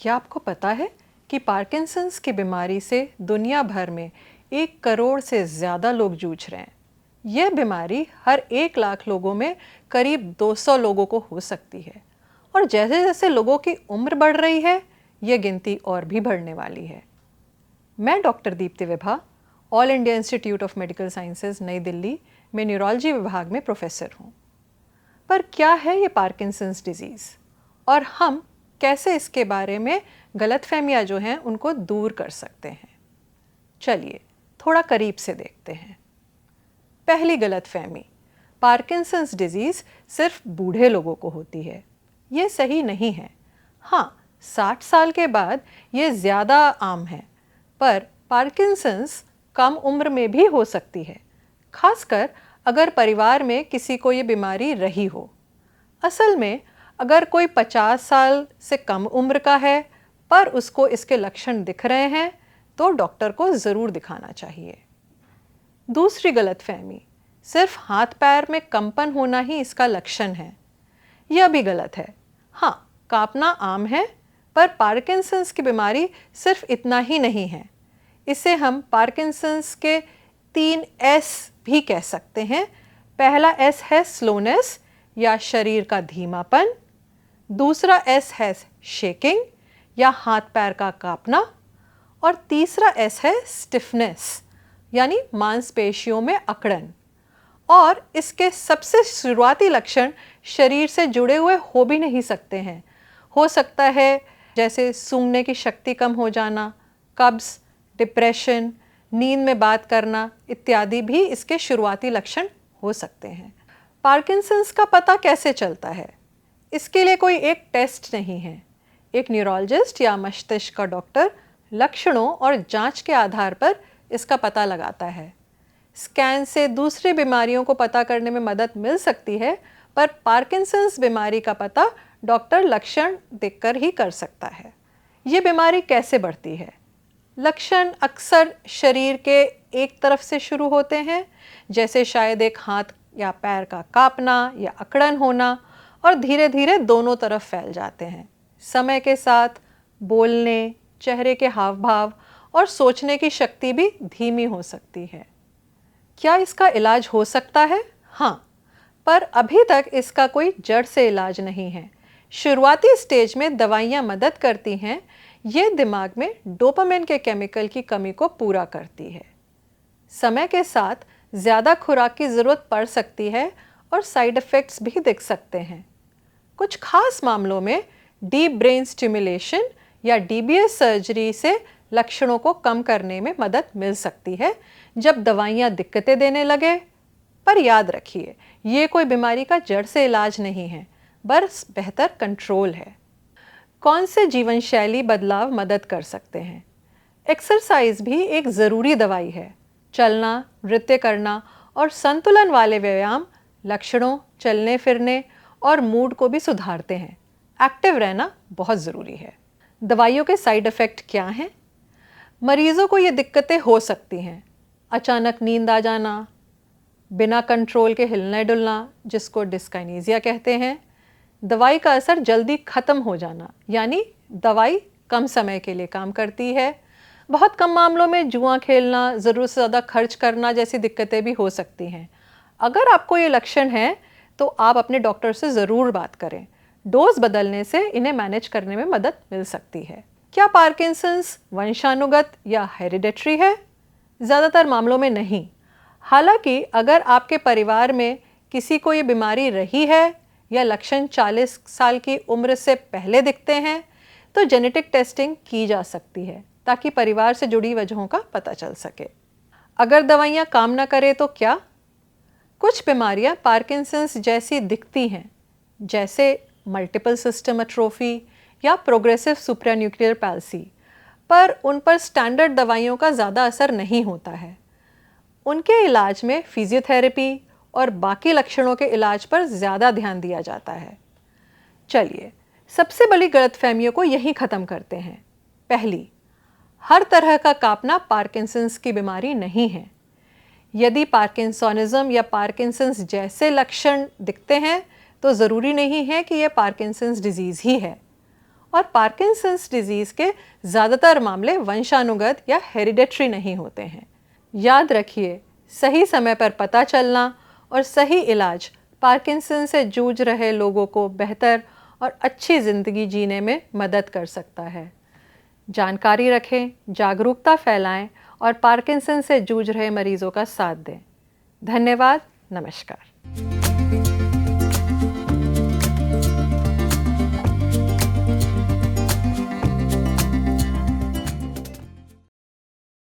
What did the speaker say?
क्या आपको पता है कि पार्किंसंस की बीमारी से दुनिया भर में 1 करोड़ से ज़्यादा लोग जूझ रहे हैं। यह बीमारी हर 1 लाख लोगों में करीब 200 लोगों को हो सकती है और जैसे जैसे लोगों की उम्र बढ़ रही है, यह गिनती और भी बढ़ने वाली है। मैं doctor Deepti Vibha, all India institute of medical sciences, नई दिल्ली में न्यूरोलॉजी विभाग में प्रोफेसर हूँ। पर क्या है ये पार्किंसंस डिजीज़ और हम कैसे इसके बारे में गलतफहमियां जो हैं उनको दूर कर सकते हैं? चलिए थोड़ा करीब से देखते हैं। पहली गलतफहमी, पार्किंसंस डिजीज़ सिर्फ बूढ़े लोगों को होती है। ये सही नहीं है। हाँ, 60 साल के बाद ये ज़्यादा आम है, पर पार्किंसंस कम उम्र में भी हो सकती है, खासकर अगर परिवार में किसी को ये बीमारी रही हो। असल में अगर कोई 50 साल से कम उम्र का है पर उसको इसके लक्षण दिख रहे हैं तो डॉक्टर को ज़रूर दिखाना चाहिए। दूसरी गलतफहमी, सिर्फ हाथ पैर में कंपन होना ही इसका लक्षण है। यह भी गलत है। हाँ, कांपना आम है, पर पार्किंसंस की बीमारी सिर्फ इतना ही नहीं है। इसे हम पार्किंसंस के 3 एस भी कह सकते हैं। पहला एस है स्लोनेस या शरीर का धीमापन, दूसरा एस है शेकिंग या हाथ पैर का कांपना, और तीसरा एस है स्टिफनेस यानी मांसपेशियों में अकड़न। और इसके सबसे शुरुआती लक्षण शरीर से जुड़े हुए हो भी नहीं सकते हैं। हो सकता है जैसे सूंघने की शक्ति कम हो जाना, कब्ज, डिप्रेशन, नींद में बात करना इत्यादि भी इसके शुरुआती लक्षण हो सकते हैं। पार्किंसंस का पता कैसे चलता है? इसके लिए कोई एक टेस्ट नहीं है। एक न्यूरोलॉजिस्ट या मस्तिष्क का डॉक्टर लक्षणों और जांच के आधार पर इसका पता लगाता है। स्कैन से दूसरी बीमारियों को पता करने में मदद मिल सकती है, पर पार्किंसंस बीमारी का पता डॉक्टर लक्षण देखकर ही कर सकता है। ये बीमारी कैसे बढ़ती है? लक्षण अक्सर शरीर के एक तरफ से शुरू होते हैं, जैसे शायद एक हाथ या पैर का कांपना या अकड़न होना, और धीरे धीरे दोनों तरफ फैल जाते हैं। समय के साथ बोलने, चेहरे के हाव भाव और सोचने की शक्ति भी धीमी हो सकती है। क्या इसका इलाज हो सकता है? हाँ, पर अभी तक इसका कोई जड़ से इलाज नहीं है। शुरुआती स्टेज में दवाइयाँ मदद करती हैं। ये दिमाग में डोपामिन के केमिकल की कमी को पूरा करती है। समय के साथ ज़्यादा खुराक की ज़रूरत पड़ सकती है और साइड इफ़ेक्ट्स भी दिख सकते हैं। कुछ खास मामलों में डीप ब्रेन स्टिमुलेशन या डीबीएस सर्जरी से लक्षणों को कम करने में मदद मिल सकती है जब दवाइयाँ दिक्कतें देने लगे। पर याद रखिए, ये कोई बीमारी का जड़ से इलाज नहीं है, बस बेहतर कंट्रोल है। कौन से जीवन शैली बदलाव मदद कर सकते हैं? एक्सरसाइज भी एक ज़रूरी दवाई है। चलना, नृत्य करना और संतुलन वाले व्यायाम लक्षणों, चलने फिरने और मूड को भी सुधारते हैं। एक्टिव रहना बहुत ज़रूरी है। दवाइयों के साइड इफ़ेक्ट क्या हैं? मरीज़ों को ये दिक्कतें हो सकती हैं। अचानक नींद आ जाना, बिना कंट्रोल के हिलना डुलना जिसको डिस्काइनेसिया कहते हैं, दवाई का असर जल्दी ख़त्म हो जाना यानी दवाई कम समय के लिए काम करती है। बहुत कम मामलों में जुआ खेलना, ज़रूरत से ज़्यादा खर्च करना जैसी दिक्कतें भी हो सकती हैं। अगर आपको ये लक्षण हैं तो आप अपने डॉक्टर से ज़रूर बात करें। डोज बदलने से इन्हें मैनेज करने में मदद मिल सकती है। क्या पार्किंसंस वंशानुगत या हेरिडेटरी है? ज़्यादातर मामलों में नहीं। हालांकि अगर आपके परिवार में किसी को ये बीमारी रही है या लक्षण 40 साल की उम्र से पहले दिखते हैं तो जेनेटिक टेस्टिंग की जा सकती है ताकि परिवार से जुड़ी वजहों का पता चल सके। अगर दवाइयाँ काम न करें तो क्या? कुछ बीमारियाँ पार्किंसंस जैसी दिखती हैं, जैसे मल्टीपल सिस्टम एट्रोफी या प्रोग्रेसिव सुप्रान्यूक्लियर पैल्सी, पर उन पर स्टैंडर्ड दवाइयों का ज़्यादा असर नहीं होता है। उनके इलाज में फिजियोथेरेपी और बाकी लक्षणों के इलाज पर ज़्यादा ध्यान दिया जाता है। चलिए, सबसे बड़ी गलतफहमियों को यहीं ख़त्म करते हैं। पहली, हर तरह का कांपना पार्किंसंस की बीमारी नहीं है। यदि पार्किंसोनिज्म या पार्किंसंस जैसे लक्षण दिखते हैं तो ज़रूरी नहीं है कि यह पार्किंसंस डिजीज़ ही है। और पार्किंसंस डिजीज़ के ज़्यादातर मामले वंशानुगत या हेरिडेटरी नहीं होते हैं। याद रखिए, सही समय पर पता चलना और सही इलाज पार्किंसन से जूझ रहे लोगों को बेहतर और अच्छी ज़िंदगी जीने में मदद कर सकता है। जानकारी रखें, जागरूकता फैलाएं और पार्किंसन से जूझ रहे मरीजों का साथ दें। धन्यवाद। नमस्कार।